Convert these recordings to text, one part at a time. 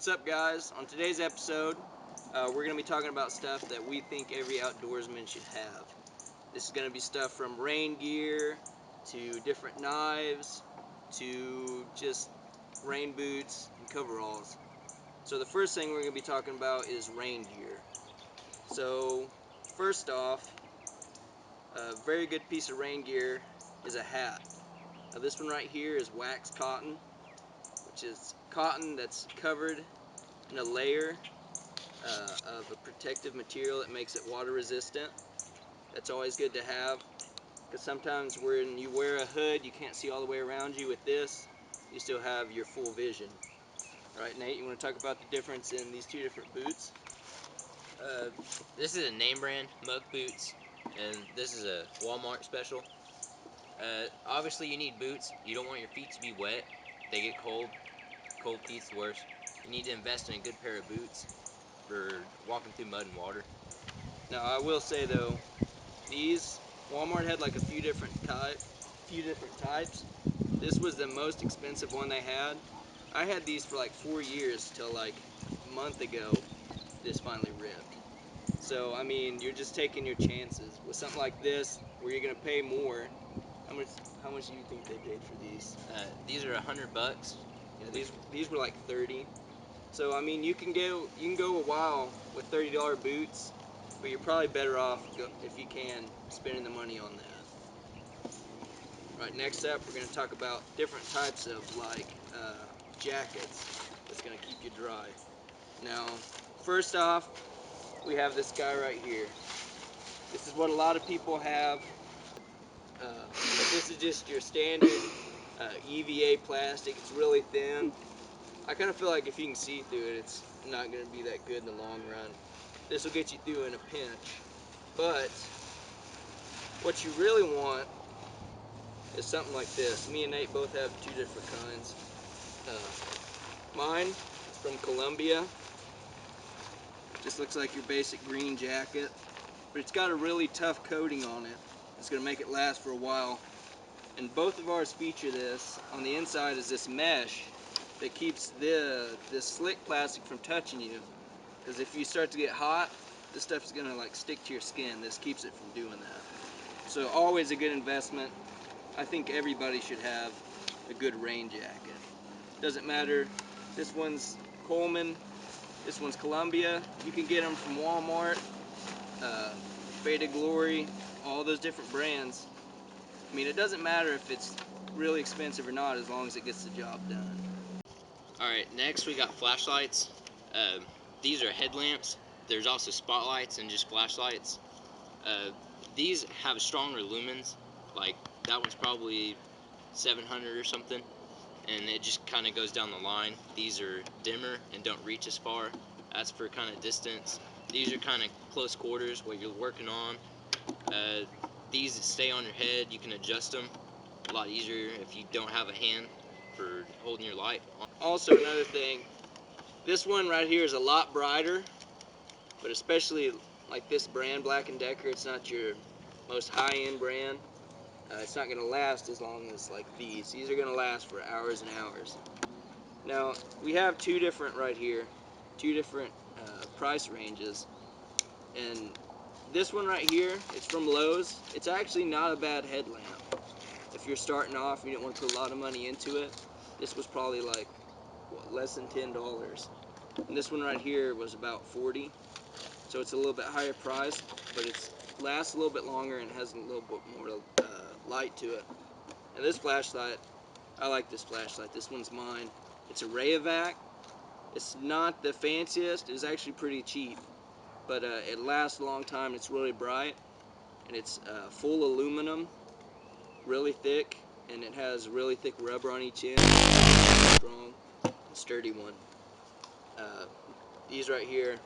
What's up, guys? On today's episode, we're going to be talking about stuff that we think every outdoorsman should have. This is going to be stuff from rain gear to different knives to just rain boots and coveralls. So the first thing we're going to be talking about is rain gear. So first off, a very good piece of rain gear is a hat. Now this one right here is wax cotton, which is cotton that's covered in a layer of a protective material that makes it water resistant. That's always good to have, because sometimes when you wear a hood you can't see all the way around you. With this, you still have your full vision. Alright, Nate, you want to talk about the difference in these two different boots? This is a name brand, Muck Boots, and this is a Walmart special. Obviously you need boots. You don't want your feet to be wet. They get cold. Cold feet's the worst. You need to invest in a good pair of boots for walking through mud and water. Now I will say though, these Walmart had like a few different types. This was the most expensive one they had. I had these for like 4 years till like a month ago. This finally ripped. So I mean, you're just taking your chances with something like this, where you're gonna pay more. How much do you think they paid for these? These are $100. Yeah, these were like 30. So I mean, you can go a while with $30 boots, but you're probably better off, if you can, spending the money on that. Right, next up we're going to talk about different types of jackets that's going to keep you dry. Now, first off, we have this guy right here. This is what a lot of people have. But this is just your standard EVA plastic. It's really thin. I kind of feel like if you can see through it, it's not going to be that good in the long run. This will get you through in a pinch. But what you really want is something like this. Me and Nate both have two different kinds. Mine is from Columbia. Just looks like your basic green jacket, but it's got a really tough coating on it. It's going to make it last for a while. And both of ours feature this. On the inside is this mesh that keeps this slick plastic from touching you. Because if you start to get hot, this stuff is going to like stick to your skin. This keeps it from doing that. So always a good investment. I think everybody should have a good rain jacket. Doesn't matter. This one's Coleman. This one's Columbia. You can get them from Walmart, Faded Glory, all those different brands. I mean, it doesn't matter if it's really expensive or not, as long as it gets the job done. Alright, next we got flashlights. These are headlamps. There's also spotlights and just flashlights. These have stronger lumens. Like, that one's probably 700 or something, and it just kind of goes down the line. These are dimmer and don't reach as far. That's for kind of distance. These are kind of close quarters, what you're working on. These stay on your head. You can adjust them a lot easier if you don't have a hand for holding your light. Also, another thing, this one right here is a lot brighter, but especially like this brand, Black & Decker, it's not your most high-end brand. It's not going to last as long as like these. These are going to last for hours and hours. Now, we have two different right here, two different price ranges. And this one right here, it's from Lowe's. It's actually not a bad headlamp. If you're starting off and you don't want to put a lot of money into it, this was probably like, what, less than $10. And this one right here was about $40. So it's a little bit higher price, but it lasts a little bit longer and has a little bit more light to it. And this flashlight, I like this flashlight. This one's mine. It's a Rayovac. It's not the fanciest. It's actually pretty cheap, but it lasts a long time. It's really bright, and it's full aluminum, really thick, and it has really thick rubber on each end. Strong, sturdy one. These right here,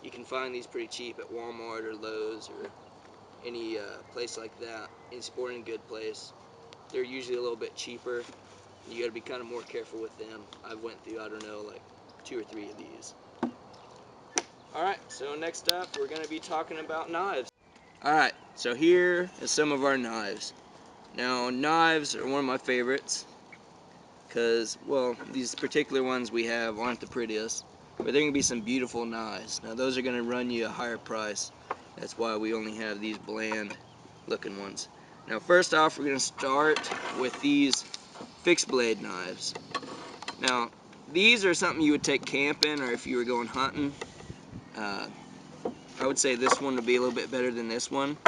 you can find these pretty cheap at Walmart or Lowe's or any place like that, any sporting good place. They're usually a little bit cheaper. You got to be kind of more careful with them. I've went through, I don't know, like 2 or 3 of these. Alright, so next up we're going to be talking about knives. Alright, so here is some of our knives. Now, knives are one of my favorites. because, well, these particular ones we have aren't the prettiest, but there can be some beautiful knives. Now those are going to run you a higher price. That's why we only have these bland looking ones. Now first off, we're going to start with these fixed blade knives. Now these are something you would take camping or if you were going hunting. I would say this one would be a little bit better than this one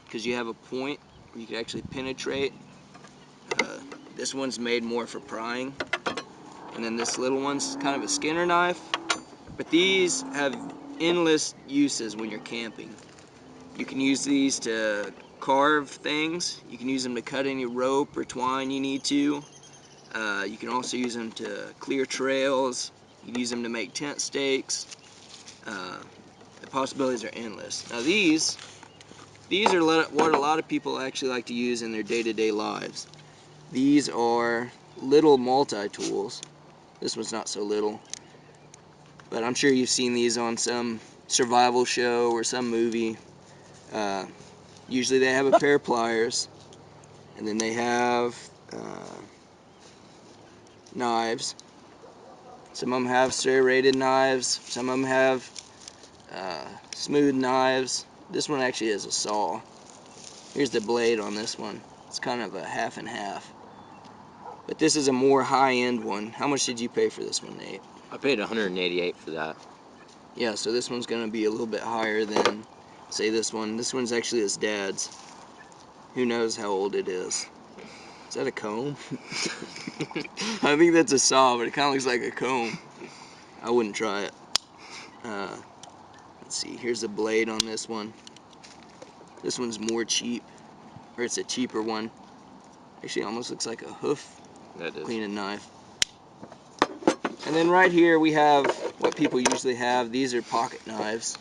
because you have a point where you can actually penetrate. This one's made more for prying, and then this little one's kind of a skinner knife, but these have endless uses when you're camping. You can use these to carve things, you can use them to cut any rope or twine you need to. You can also use them to clear trails, you can use them to make tent stakes. The possibilities are endless. Now these are what a lot of people actually like to use in their day-to-day lives. These are little multi-tools. This one's not so little, but I'm sure you've seen these on some survival show or some movie. Usually they have a pair of pliers, and then they have knives. Some of them have serrated knives, some of them have smooth knives. This one actually is a saw. Here's the blade on this one. It's kind of a half and half. But this is a more high-end one. How much did you pay for this one, Nate? I paid $188 for that. Yeah, so this one's going to be a little bit higher than, say, this one. This one's actually his dad's. Who knows how old it is? Is that a comb? I think that's a saw, but it kind of looks like a comb. I wouldn't try it. Let's see, here's the blade on this one. This one's more cheap, or it's a cheaper one. Actually, it almost looks like a hoof cleaning knife. And then right here we have what people usually have. These are pocket knives.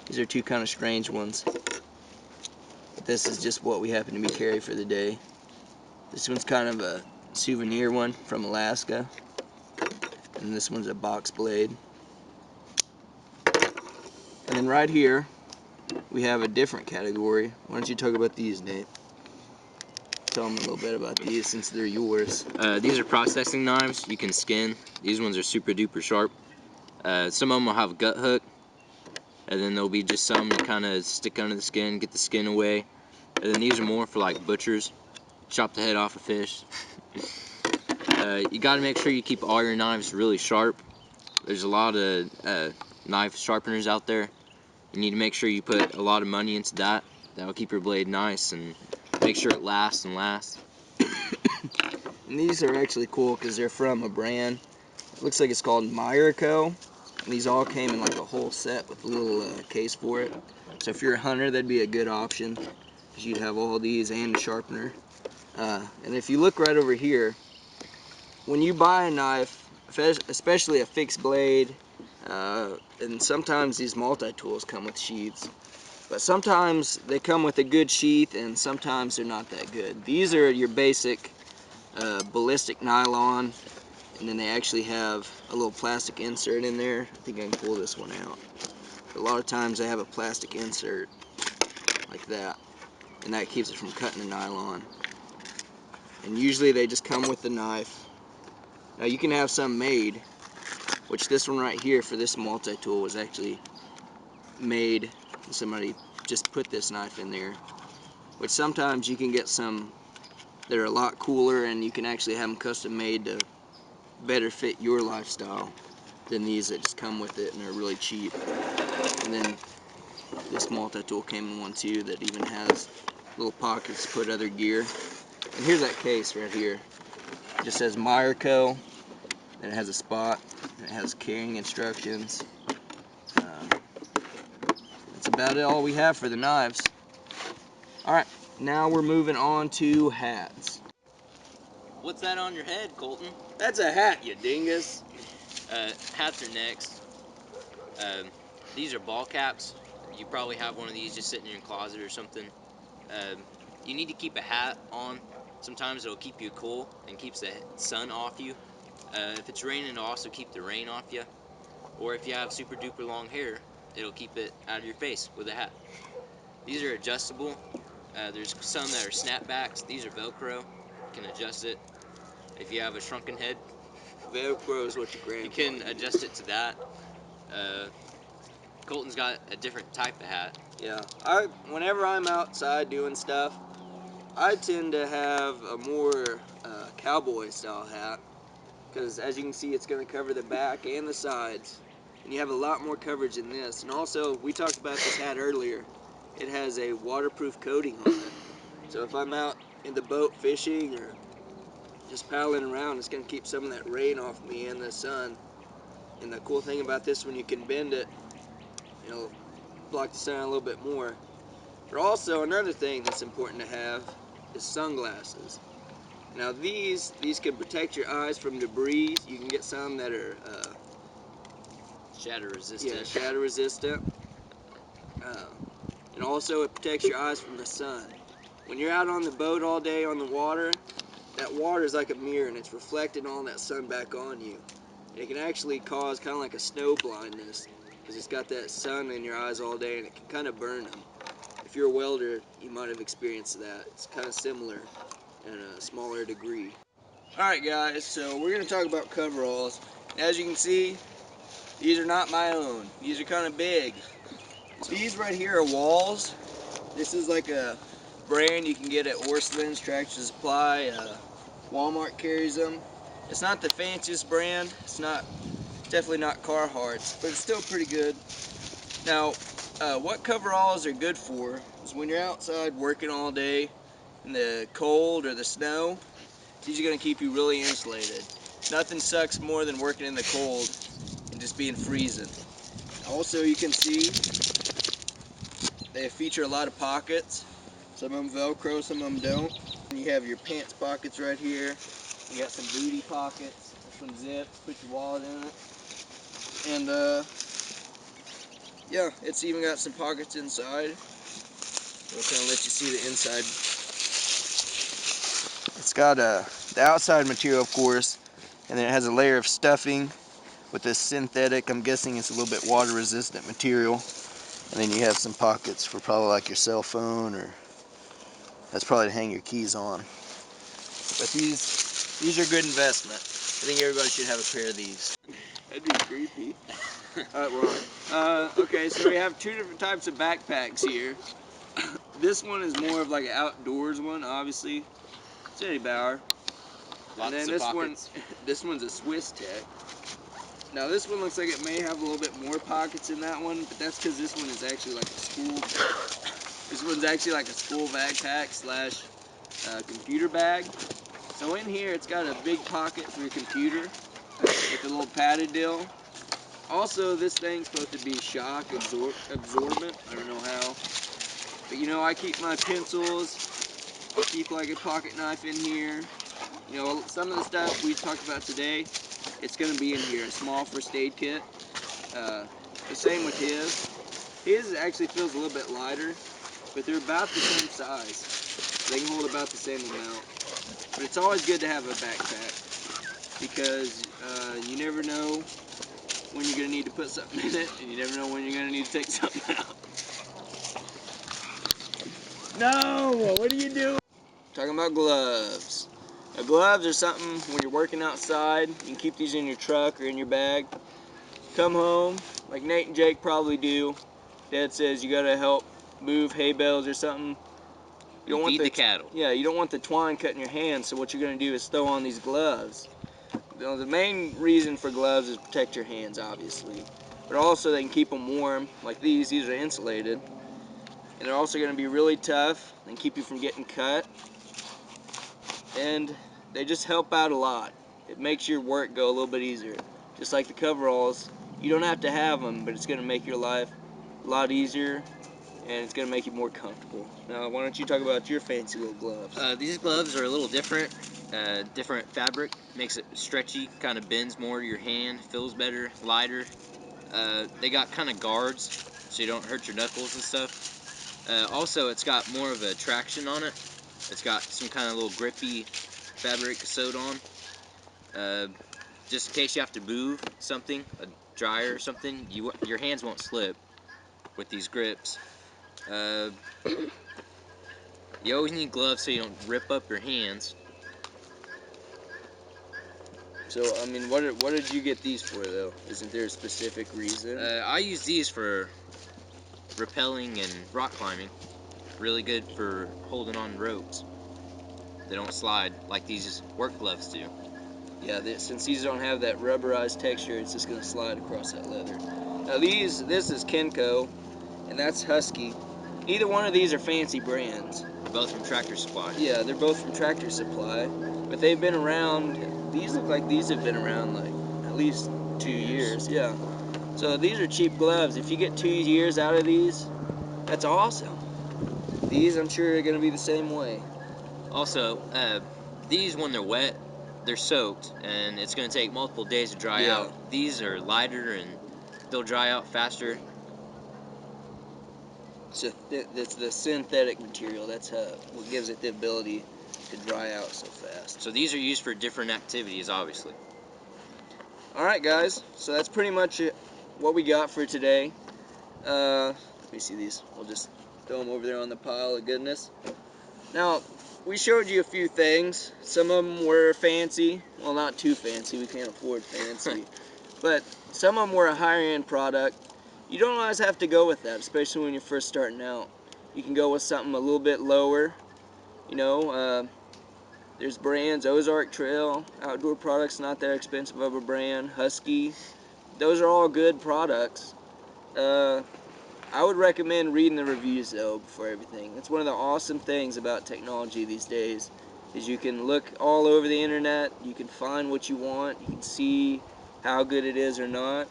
These are two kind of strange ones. But this is just what we happen to be carrying for the day. This one's kind of a souvenir one from Alaska. And this one's a box blade. And then right here we have a different category. Why don't you talk about these, Nate? Tell them a little bit about these since they're yours. These are processing knives. You can skin. These ones are super duper sharp. Some of them will have a gut hook, and then there'll be just some that kind of stick under the skin, get the skin away. And then these are more for like butchers, chop the head off a fish. You got to make sure you keep all your knives really sharp. There's a lot of knife sharpeners out there. You need to make sure you put a lot of money into that. That'll keep your blade nice and make sure it lasts and lasts. And these are actually cool because they're from a brand. It looks like it's called Meyerco. And these all came in like a whole set with a little case for it. So if you're a hunter, that'd be a good option because you'd have all these and a sharpener. And if you look right over here, when you buy a knife, especially a fixed blade, and sometimes these multi-tools come with sheaths, but sometimes they come with a good sheath and sometimes they're not that good. These are your basic ballistic nylon, and then they actually have a little plastic insert in there. I think I can pull this one out. But a lot of times they have a plastic insert like that, and that keeps it from cutting the nylon. And usually they just come with the knife. Now you can have some made, which this one right here for this multi-tool was actually made. Somebody just put this knife in there, which sometimes you can get some that are a lot cooler and you can actually have them custom made to better fit your lifestyle than these that just come with it and are really cheap. And then this multi-tool came in one too that even has little pockets to put other gear. And here's that case right here. It just says Meyerco, and it has a spot, and it has carrying instructions. That's about it, all we have for the knives. Alright, now we're moving on to hats. What's that on your head, Colton? That's a hat, you dingus. Hats are next. These are ball caps. You probably have one of these just sitting in your closet or something. You need to keep a hat on. Sometimes it'll keep you cool and keeps the sun off you. If it's raining, it'll also keep the rain off you. Or if you have super duper long hair, it'll keep it out of your face with a hat. These are adjustable. There's some that are snapbacks. These are Velcro. You can adjust it. If you have a shrunken head, Velcro is what your you grandpa can used. adjust it to that. Colton's got a different type of hat. Yeah, whenever I'm outside doing stuff, I tend to have a more cowboy style hat because, as you can see, it's going to cover the back and the sides, and you have a lot more coverage in this. And also, we talked about this hat earlier. It has a waterproof coating on it, so if I'm out in the boat fishing or just paddling around, it's going to keep some of that rain off me and the sun. And the cool thing about this one, you can bend it, block the sun a little bit more. But also, another thing that's important to have is sunglasses. Now these can protect your eyes from debris. You can get some that are Shatter resistant. shatter resistant. And also it protects your eyes from the sun. When you're out on the boat all day on the water, that water is like a mirror and it's reflecting all that sun back on you. And it can actually cause kind of like a snow blindness because it's got that sun in your eyes all day and it can kind of burn them. If you're a welder, you might have experienced that. It's kind of similar in a smaller degree. Alright guys, so we're going to talk about coveralls. As you can see, these are not my own. These are kind of big. These right here are Walls. This is like a brand you can get at Orstland's Tractor Supply. Walmart carries them. It's not the fanciest brand. It's definitely not Carhartt's, but it's still pretty good. Now, what coveralls are good for is when you're outside working all day in the cold or the snow, these are going to keep you really insulated. Nothing sucks more than working in the cold and just being freezing. Also, you can see they feature a lot of pockets. Some of them Velcro, some of them don't. And you have your pants pockets right here. You got some booty pockets. This one zips, put your wallet in it. And yeah, it's even got some pockets inside. We'll kind of let you see the inside. It's got the outside material, of course, and then it has a layer of stuffing with this synthetic, I'm guessing it's a little bit water resistant material. And then you have some pockets for probably like your cell phone, or that's probably to hang your keys on. But these are good investment. I think everybody should have a pair of these. That'd be creepy. Alright, we're on. Okay, so we have two different types of backpacks here. This one is more of like an outdoors one, obviously. It's Eddie Bauer. And then this one's a Swiss Tech. Now this one looks like it may have a little bit more pockets in that one, but that's because this one is actually like a school. This one's actually like a school backpack slash computer bag. So in here it's got a big pocket for your computer with a little padded deal. Also, this thing's supposed to be shock absorbent. I don't know how. But I keep my pencils. I'll keep like a pocket knife in here. Some of the stuff we talked about today, it's going to be in here. A small first aid kit. The same with his. His actually feels a little bit lighter, but they're about the same size. They can hold about the same amount. But it's always good to have a backpack because you never know when you're going to need to put something in it, and you never know when you're going to need to take something out. No! What are you doing? Talking about gloves. Now, gloves are something when you're working outside. You can keep these in your truck or in your bag. Come home, like Nate and Jake probably do. Dad says you got to help move hay bales or something. You don't want the cattle. Yeah, you don't want the twine cutting your hands, so what you're going to do is throw on these gloves. The main reason for gloves is protect your hands, obviously. But also they can keep them warm, like these. These are insulated. And they're also going to be really tough and keep you from getting cut. And they just help out a lot. It makes your work go a little bit easier. Just like the coveralls, you don't have to have them, but it's going to make your life a lot easier, and it's going to make you more comfortable. Now, why don't you talk about your fancy little gloves? These gloves are a little different. Different fabric, makes it stretchy, kind of bends more to your hand, feels better, lighter. They got kind of guards, so you don't hurt your knuckles and stuff. Also, it's got more of a traction on it. It's got some kind of little grippy fabric sewed on. Just in case you have to move something, a dryer or something, your hands won't slip with these grips. You always need gloves so you don't rip up your hands. So I mean, what did you get these for though? Isn't there a specific reason? I use these for rappelling and rock climbing. Really good for holding on ropes. They don't slide like these work gloves do. Yeah, since these don't have that rubberized texture, it's just gonna slide across that leather. Now this is Kenco, and that's Husky. Either one of these are fancy brands. Both from Tractor Supply. Yeah, they're both from Tractor Supply, but they've been around. These look like these have been around like at least 2 years. Yeah. So these are cheap gloves. If you get 2 years out of these, that's awesome. These I'm sure are gonna be the same way. Also, these when they're wet, they're soaked, and it's going to take multiple days to dry Yeah. out. These are lighter and they'll dry out faster. So it's the synthetic material. That's what gives it the ability to dry out so fast. So these are used for different activities, obviously. All right, guys. So that's pretty much what we got for today. Let me see these. We'll just throw them over there on the pile of goodness. Now, we showed you a few things. Some of them were fancy. Well, not too fancy. We can't afford fancy. But some of them were a higher-end product. You don't always have to go with that, especially when you're first starting out. You can go with something a little bit lower. You know, there's brands, Ozark Trail, Outdoor Products, not that expensive of a brand, Husky. Those are all good products. I would recommend reading the reviews though before everything. That's one of the awesome things about technology these days, is you can look all over the internet, you can find what you want, you can see how good it is or not.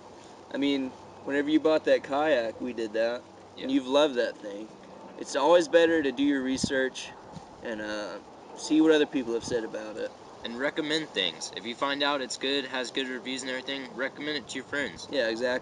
I mean, whenever you bought that kayak, we did that, and you've loved that thing. It's always better to do your research and see what other people have said about it. And recommend things. If you find out it's good, has good reviews and everything, recommend it to your friends. Yeah, exactly.